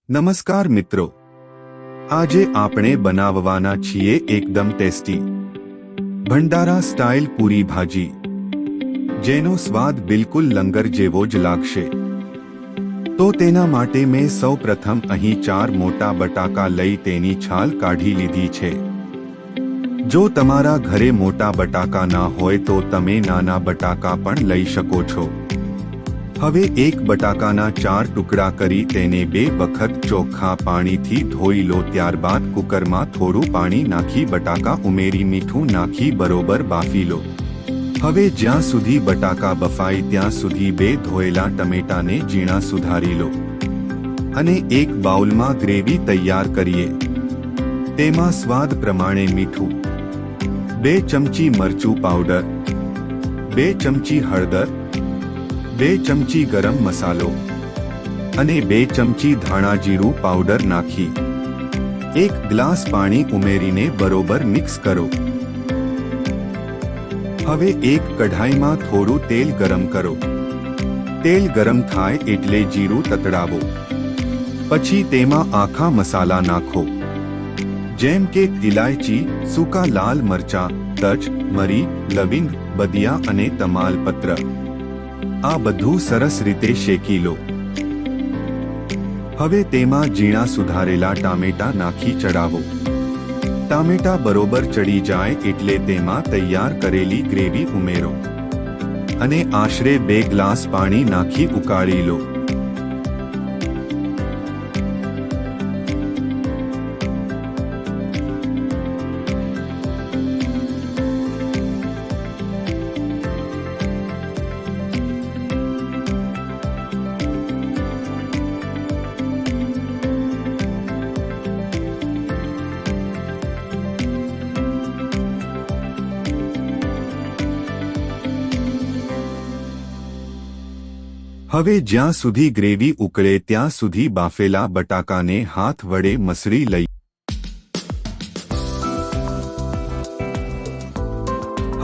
નમસ્કાર મિત્રો, આજે આપણે બનાવવાના છીએ એકદમ ટેસ્ટી ભંડારા સ્ટાઇલ પૂરી ભાજી, જેનો સ્વાદ બિલકુલ લંગર જેવો જ લાગશે। તો તેના માટે મેં સૌપ્રથમ અહીં 4 મોટા બટાકા લઈ તેની છાલ કાઢી લીધી છે। જો તમારા ઘરે મોટા બટાકા ના હોય તો તમે નાના બટાકા પણ લઈ શકો છો। હવે એક બટાકાના 4 ટુકડા કરી તેને 2 વખત ચોખ્ખા પાણીથી ધોઈ લો। ત્યારબાદ કુકરમાં થોડું પાણી નાખી બટાકા ઉમેરી મીઠું નાખી બરોબર બાફી લો। હવે જ્યાં સુધી બટાકા બફાય ત્યાં સુધી 2 ધોયેલા ટમેટાને ઝીણા સુધારી લો અને એક બાઉલમાં ગ્રેવી તૈયાર કરીએ। તેમાં સ્વાદ પ્રમાણે મીઠું, 2 ચમચી મરચું પાવડર, 2 ચમચી હળદર, 2 ચમચી ગરમ મસાલો અને 2 ચમચી ધાણા જીરું પાવડર નાખી 1 ગ્લાસ પાણી ઉમેરીને બરોબર મિક્સ કરો। હવે એક કઢાઈમાં થોડું તેલ ગરમ કરો। તેલ ગરમ થાય એટલે જીરું તતડાવો। પછી તેમાં આખા મસાલા નાખો, જેમ કે ઇલાયચી, સૂકા લાલ મરચાં, તજ, મરી, લવિંગ, બદિયા અને તમાલપત્ર। આ બધું સરસ રીતે શેકી લો। હવે તેમાં ઝીણા સુધારેલા ટામેટા નાખી ચડાવો। ટામેટા બરોબર ચડી જાય એટલે તેમાં તૈયાર કરેલી ગ્રેવી ઉમેરો અને આશરે 2 ગ્લાસ પાણી નાખી ઉકાળી લો। હવે જ્યાં સુધી ગ્રેવી ઉકળે ત્યાં સુધી બાફેલા બટાકાને હાથ વડે મસળી લઈ।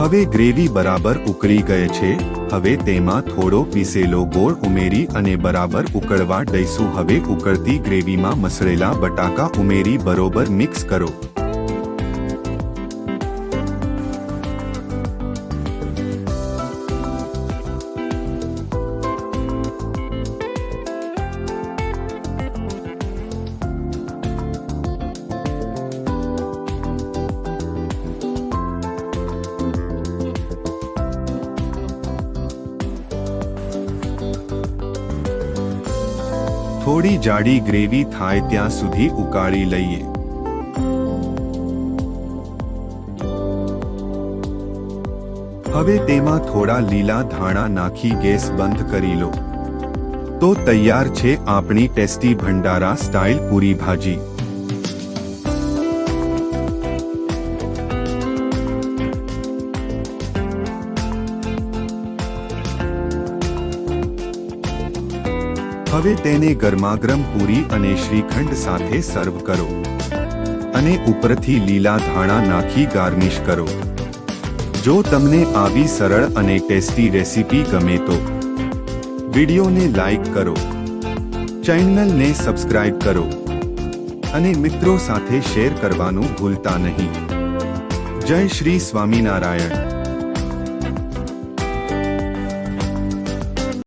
હવે ગ્રેવી બરાબર ઉકળી ગઈ છે। હવે તેમાં થોડો પીસેલો ગોળ ઉમેરી અને બરાબર ઉકળવા દઈશું। હવે ઉકળતી ગ્રેવીમાં મસળેલા બટાકા ઉમેરી બરોબર મિક્સ કરો। થોડી જાડી ગ્રેવી થાય ત્યાં સુધી ઉકાળી લઈએ। હવે તેમાં થોડા લીલા ધાણા નાખી ગેસ બંધ કરી લો। તો તૈયાર છે આપણી ટેસ્ટી ભંડારા સ્ટાઇલ પૂરી ભાજી। હવે તેને ગરમાગરમ પૂરી અને શ્રીખંડ સાથે સર્વ કરો અને ઉપરથી લીલા ધાણા નાખી ગાર્નિશ કરો। જો તમને આવી સરળ અને ટેસ્ટી રેસીપી ગમે તો વિડીયોને લાઈક કરો, ચેનલને સબસ્ક્રાઇબ કરો અને મિત્રો સાથે શેર કરવાનું ભૂલતા નહીં। જય શ્રી સ્વામિનારાયણ।